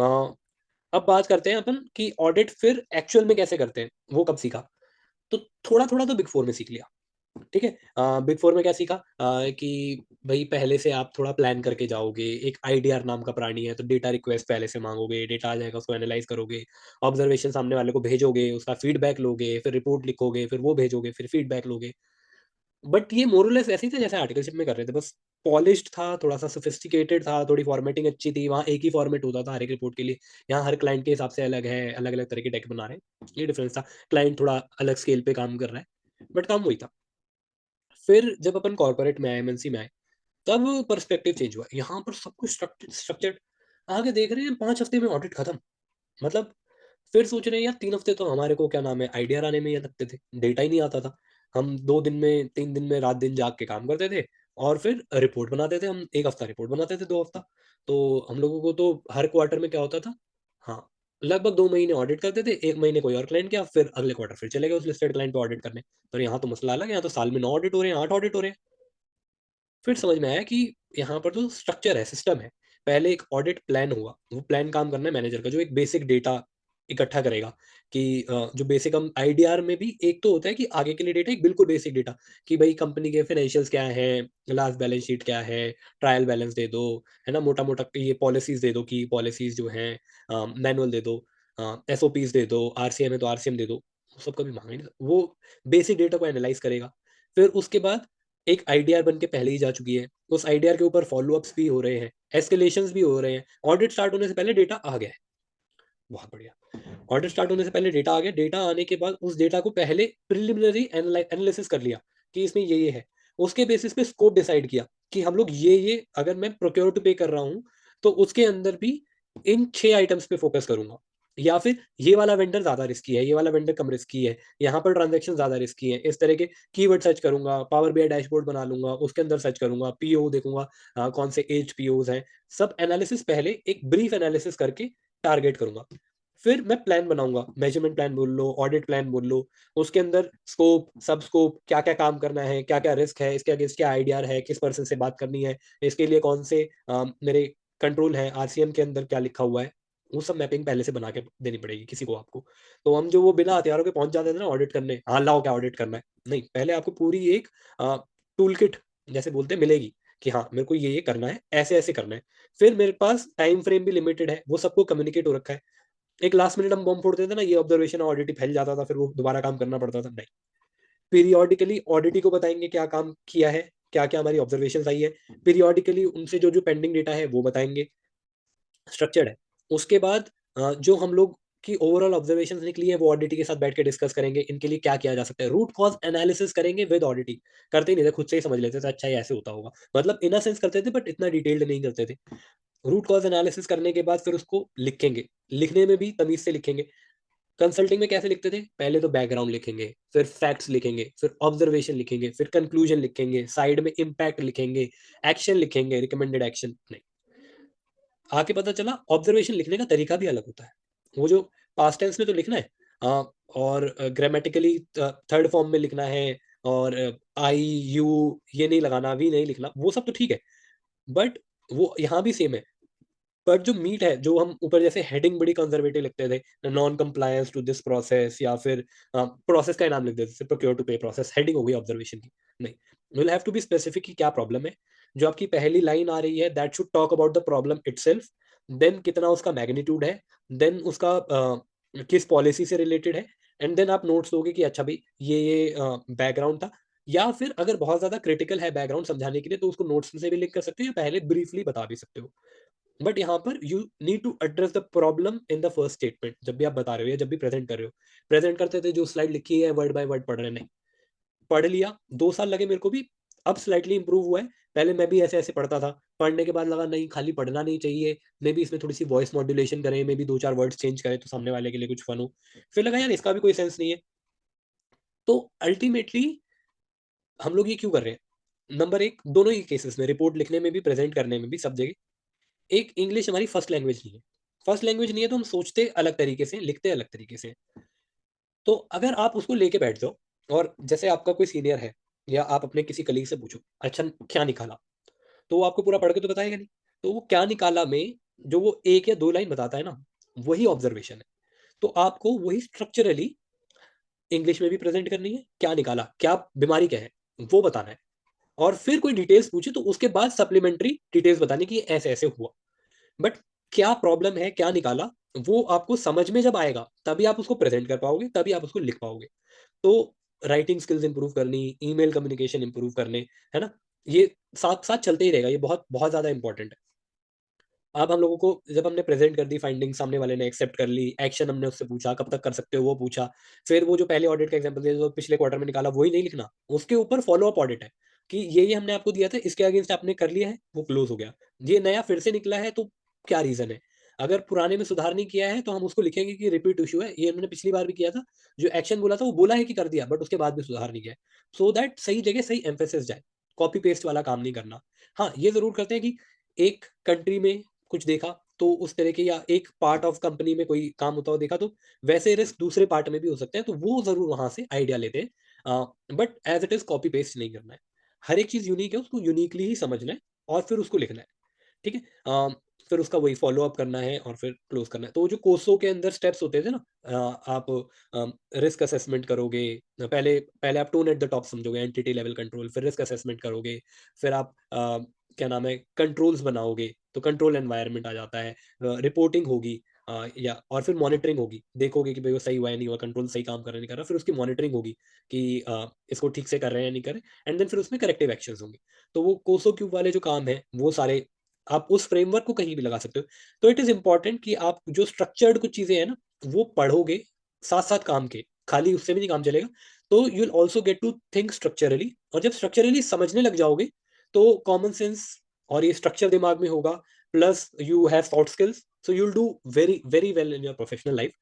अब बात करते हैं अपन कि ऑडिट फिर एक्चुअल में कैसे करते हैं, वो कब सीखा? तो थोड़ा-थोड़ा तो बिग 4 में सीख लिया, ठीक है? बिग 4 में क्या सीखा कि भई पहले से आप थोड़ा प्लान करके जाओगे, एक आईडीआर नाम का प्राणी है, तो डेटा रिक्वेस्ट पहले से माँगोगे, डेटा आ जाएगा, उसको एनालाइज़ करोगे, ऑब्जर्वेशन सामने वाले को भेजोगे, उसका फीडबैक लोगे, फिर रिपोर्ट लिखोगे, फिर वो भेजोगे, फिर फीडबैक लोगे। बट ये मोर और लेस ऐसे ही थे जैसे आर्टिकलशिप में कर रहे थे, बस पॉलिश्ड था, थोड़ा-सा सोफिस्टिकेटेड था, थोड़ी फॉर्मेटिंग अच्छी थी, वहाँ एक ही फॉर्मेट होता था हर एक रिपोर्ट के लिए। यहाँ हर क्लाइंट के हिसाब से अलग है, अलग-अलग तरह के डेक बना रहे हैं, ये डिफरेंस था। क्लाइंट थोड़ा अलग स्केल पे काम कर रहा है, बट काम वही था। फिर जब अपन कॉर्पोरेट में आए, एमएनसी में आए, तब पर्सपेक्टिव चेंज हुआ। यहाँ पर सब कुछ स्ट्रक्चर्ड आगे देख रहे हैं 5 हफ्ते में ऑडिट खत्म। मतलब फिर सोच रहे हैं यार 3 हफ्ते तो हमारे को क्या नाम है आइडिया लाने में ही लगते थे, डेटा ही नहीं आता था। हम 2 दिन में 3 दिन में रात-दिन जाग के काम करते थे और फिर रिपोर्ट बनाते थे हम 1 हफ्ता रिपोर्ट बनाते थे 2 हफ्ता। तो हम लोगों को तो हर क्वार्टर में क्या होता था हाँ, लगभग 2 महीने ऑडिट करते थे, 1 महीने कोई और क्लाइंट किया, फिर अगले क्वार्टर फिर चले गए उस लिस्टेड क्लाइंट पे ऑडिट करने। पर यहाँ तो मसला अलग है, यहाँ तो साल में 9 ऑडिट हो रहे हैं, 8 ऑडिट हो रहे हैं। फिर समझ में आया कि यहाँ पर तो स्ट्रक्चर है, सिस्टम है। पहले एक ऑडिट प्लान होगा, वो प्लान काम करना है मैनेजर का, जो एक बेसिक डेटा इकट्ठा करेगा कि जो बेसिक हम आईडीआर में भी एक तो होता है कि आगे के लिए डेटा, एक बिल्कुल बेसिक डेटा कि भई कंपनी के फाइनेंशियल्स क्या हैं, लास्ट बैलेंस शीट क्या है, ट्रायल बैलेंस दे दो, है ना? मोटा-मोटा ये पॉलिसीज़ दे दो कि पॉलिसीज़ जो हैं मैनुअल दे दो, एसओपीज़ दे दो, आरसीएम है तो आरसीएम दे दो। वो सब कभी माँगा ही नहीं। वो बेसिक डेटा को एनालाइज़ करेगा। फिर उसके बाद एक आईडीआर बन के पहले ही जा चुकी है। उस आईडीआर के ऊपर फ़ॉलो-अप्स भी हो रहे हैं, एस्केलेशंस भी हो रहे हैं। ऑडिट स्टार्ट होने से पहले डेटा आ गया है। बहुत बढ़िया। ऑडिट स्टार्ट होने से पहले डेटा आ गया। डेटा आने के बाद उस डेटा को पहले प्रिलिमिनरी एनालिसिस कर लिया कि इसमें ये है। उसके बेसिस पे स्कोप डिसाइड किया कि हम लोग ये अगर मैं प्रोक्योर टू पे कर रहा हूँ, तो उसके अंदर भी इन 6 आइटम्स पे फ़ोकस करूँगा। या फिर ये वाला वेंडर ज़्यादा रिस्की है, ये वाला वेंडर कम रिस्की है, यहाँ पर ट्रांज़ैक्शन ज़्यादा रिस्की है। इस तरह के कीवर्ड सर्च करूँगा, पावर बीआई डैशबोर्ड बना लूँगा, उसके अंदर सर्च करूँगा, पीओ देखूँगा कौन से एज्ड पीओज़ हैं। सब एनालिसिस पहले एक ब्रीफ एनालिसिस करके टारगेट करूँगा। फिर मैं प्लान बनाऊँगा, मेजरमेंट प्लान बोल लो, ऑडिट प्लान बोल लो, उसके अंदर स्कोप, सब स्कोप, क्या-क्या काम करना है, क्या-क्या रिस्क है, इसके अगेंस्ट क्या आईडीआर है, किस पर्सन से बात करनी है, इसके लिए कौन से मेरे कंट्रोल हैं, आरसीएम के अंदर क्या लिखा हुआ है, वो सब मैपिंग पहले से बना के देनी पड़ेगी किसी को आपको। तो हम जो वो बिना हथियारों के पहुँच जाते थे ना ऑडिट करने, हाँ, लाओ क्या ऑडिट करना है, नहीं, पहले आपको पूरी एक टूल किट जैसे बोलते हैं मिलेगी कि हाँ, मेरे को ये करना है, ऐसे-ऐसे करना है। फिर मेरे पास टाइम फ्रेम भी लिमिटेड है, वो सबको कम्युनिकेट हो रखा है। एक लास्ट मिनट हम बॉम्ब फोड़ते थे ना, ये ऑब्जर्वेशन ऑडिट ही फैल जाता था, फिर वो दोबारा काम करना पड़ता था, नहीं। पीरियोडिकली ऑडिट ही को बताएँगे क्या काम किया है, क्या-क्या हमारी ऑब्जर्वेशंस आई है। पीरियोडिकली उनसे जो-जो पेंडिंग डेटा है वो बताएँगे, स्ट्रक्चर्ड है। उसके बाद जो हम लोग की ओवरऑल ऑब्जर्वेशंस निकली है, वो ऑडिटी के साथ बैठ के डिस्कस करेंगे, इनके लिए क्या किया जा सकता है। रूट कॉज़ एनालिसिस करेंगे विद ऑडिटी। करते ही नहीं थे, खुद से ही समझ लेते थे, अच्छा ये ऐसे होता होगा। मतलब इन अ सेंस करते थे बट इतना डिटेल्ड नहीं करते थे। रूट कॉज़ एनालिसिस करने के बाद फिर उसको लिखेंगे। लिखने में भी तमीज़ से लिखेंगे। कंसल्टिंग में कैसे लिखते थे? पहले तो बैकग्राउंड लिखेंगे, फिर फैक्ट्स लिखेंगे, फिर ऑब्जर्वेशन लिखेंगे, फिर कंक्लूजन लिखेंगे, साइड में इम्पैक्ट लिखेंगे, एक्शन लिखेंगे, रिकमेंडेड एक्शन नहीं। आके पता चला ऑब्जर्वेशन लिखने का तरीका भी अलग होता है। वो जो पास्ट टेंस में तो लिखना है और ग्रामेटिकली थर्ड फॉर्म में लिखना है और आई, यू ये नहीं लगाना, वी नहीं लिखना, वो सब तो ठीक है। बट वो यहाँ भी सेम है। पर जो मीट है, जो हम ऊपर जैसे हेडिंग बड़ी कंजर्वेटिव लिखते थे, non compliance to this process या फिर प्रोसेस का ही नाम लिख देते थे, procure to pay process, heading हो गई ऑब्जर्वेशन की। नहीं, you will have to be specific कि क्या प्रॉब्लम है। जो आपकी पहली लाइन आ रही है, that should talk about the problem itself, then कितना उसका मैग्नीट्यूड है, देन उसका किस पॉलिसी से रिलेटेड है एंड देन आप नोट्स दोगे कि अच्छा भाई ये बैकग्राउंड था या फिर अगर बहुत ज़्यादा क्रिटिकल है बैकग्राउंड समझाने के लिए तो उसको नोट्स से भी लिंक कर सकते हो या पहले ब्रीफली बता भी सकते हो। बट यहाँ पर you need to address the problem in the first statement जब भी आप बता रहे हो या जब भी प्रेजेंट कर रहे हो। प्रेजेंट करते थे जो स्लाइड लिखी है वर्ड बाय वर्ड पढ़ रहे नहीं। पढ़ लिया, 2 साल लगे मेरे को भी, अब स्लाइटली इम्प्रूव हुआ है। पहले मैं भी ऐसे-ऐसे पढ़ता था, पढ़ने के बाद लगा नहीं खाली पढ़ना नहीं चाहिए, मेबी इसमें थोड़ी-सी वॉइस मॉड्यूलेशन करें, मेबी 2-4 वर्ड्स चेंज करें तो सामने वाले के लिए कुछ फन हो। फिर लगा यार इसका भी कोई सेंस नहीं है। तो अल्टीमेटली हम लोग ये क्यों कर रहे हैं? नंबर 1 दोनों ही केसेस में रिपोर्ट लिखने में भी, प्रेजेंट करने में भी, सब जगह एक इंग्लिश हमारी फर्स्ट लैंग्वेज नहीं है। फर्स्ट लैंग्वेज नहीं है तो हम सोचते अलग तरीके से हैं, लिखते अलग तरीके से हैं। तो अगर आप उसको लेके बैठ जाओ और जैसे आपका कोई सीनियर है या आप अपने किसी कलीग से पूछो, अच्छा क्या निकाला? तो वो आपको पूरा पढ़ के तो बताएगा नहीं। तो वो क्या निकाला में जो वो 1 या 2 लाइन बताता है ना, वही ऑब्जर्वेशन है। तो आपको वही स्ट्रक्चरली इंग्लिश में भी प्रेज़ेंट करनी है, क्या निकाला, क्या बीमारी क्या है, वो बताना है। और फिर कोई डिटेल्स पूछे तो उसके बाद सप्लीमेंट्री डिटेल्स बतानी कि ऐसे-ऐसे हुआ। बट क्या प्रॉब्लम है, क्या निकाला, वो आपको समझ में जब आएगा, तभी आप उसको प्रेज़ेंट कर पाओगे, तभी आप उसको लिख पाओगे। तो राइटिंग स्किल्स इंप्रूव करनी, ईमेल कम्युनिकेशन इंप्रूव करने, है ना? ये साथ-साथ चलते ही रहेगा, ये बहुत बहुत ज़्यादा इम्पोर्टेंट है। अब हम लोगों को जब हमने प्रेज़ेंट कर दी फाइंडिंग, सामने वाले ने एक्सेप्ट कर ली, एक्शन हमने उससे पूछा, कब तक कर सकते हो, वो पूछा। फिर वो जो पहले ऑडिट का एग्ज़ाम्पल दिया, जो पिछले क्वार्टर में निकाला, वही नहीं लिखना। उसके ऊपर फ़ॉलो अप ऑडिट है कि ये हमने आपको दिया था, इसके अगेंस्ट आपने कर लिया है, वो क्लोज़ हो गया। ये नया फिर से निकला है, तो क्या रीज़न है? अगर पुराने में सुधार नहीं किया है, तो हम उसको लिखेंगे कि रिपीट इश्यू है, ये हमने पिछली बार भी किया था। जो एक्शन बोला था, वो बोला है कि कर दिया, बट उसके बाद भी सुधार नहीं किया है। सो दैट सही जगह सही एम्फेसिस जाए। कॉपी पेस्ट वाला काम नहीं करना। हाँ, ये ज़रूर करते हैं कि एक कंट्री में कुछ देखा, तो उस तरह के या एक पार्ट ऑफ कंपनी में कोई काम होता हुआ देखा, तो वैसे रिस्क दूसरे पार्ट में भी हो सकते हैं, तो वो ज़रूर वहाँ से आइडिया लेते हैं। But as it is copy paste नहीं करना है। हर एक चीज़ यूनिक है, उसको यूनिकली ही समझना है और फिर उसको लिखना है। ठीक है? फिर उसका वही फ़ॉलो अप करना है और फिर क्लोज़ करना है। तो वो जो कोर्सों के अंदर स्टेप्स होते थे ना, आप रिस्क असेसमेंट करोगे, पहले पहले आप टोन एट द टॉप समझोगे, एंटिटी लेवल कंट्रोल, फिर रिस्क असेसमेंट करोगे, फिर आप क्या नाम है, कंट्रोल्स बनाओगे, तो कंट्रोल एनवायरनमेंट आ जाता है। रिपोर्टिंग होगी, या और फिर मॉनिटरिंग होगी। देखोगे कि भई वो सही हुआ है, नहीं हुआ, कंट्रोल सही काम कर रहा है, नहीं कर रहा। फिर उसकी मॉनिटरिंग होगी कि इसको ठीक से कर रहे हैं या नहीं कर रहे, एंड देन फिर उसमें करेक्टिव एक्शंस होंगे। तो वो कोसो क्यूब वाले जो काम हैं, वो सारे आप उस फ्रेमवर्क को कहीं भी लगा सकते हो। तो इट इज़ इम्पोर्टेंट कि आप जो स्ट्रक्चर्ड कुछ चीज़ें हैं ना, वो पढ़ोगे साथ-साथ काम के, खाली उससे भी नहीं काम चलेगा। तो you will also get to think structurally, और जब स्ट्रक्चरली समझने लग जाओगे, तो कॉमन सेंस और ये स्ट्रक्चर दिमाग में होगा, plus you have soft skills, so you will do very very well in your professional life.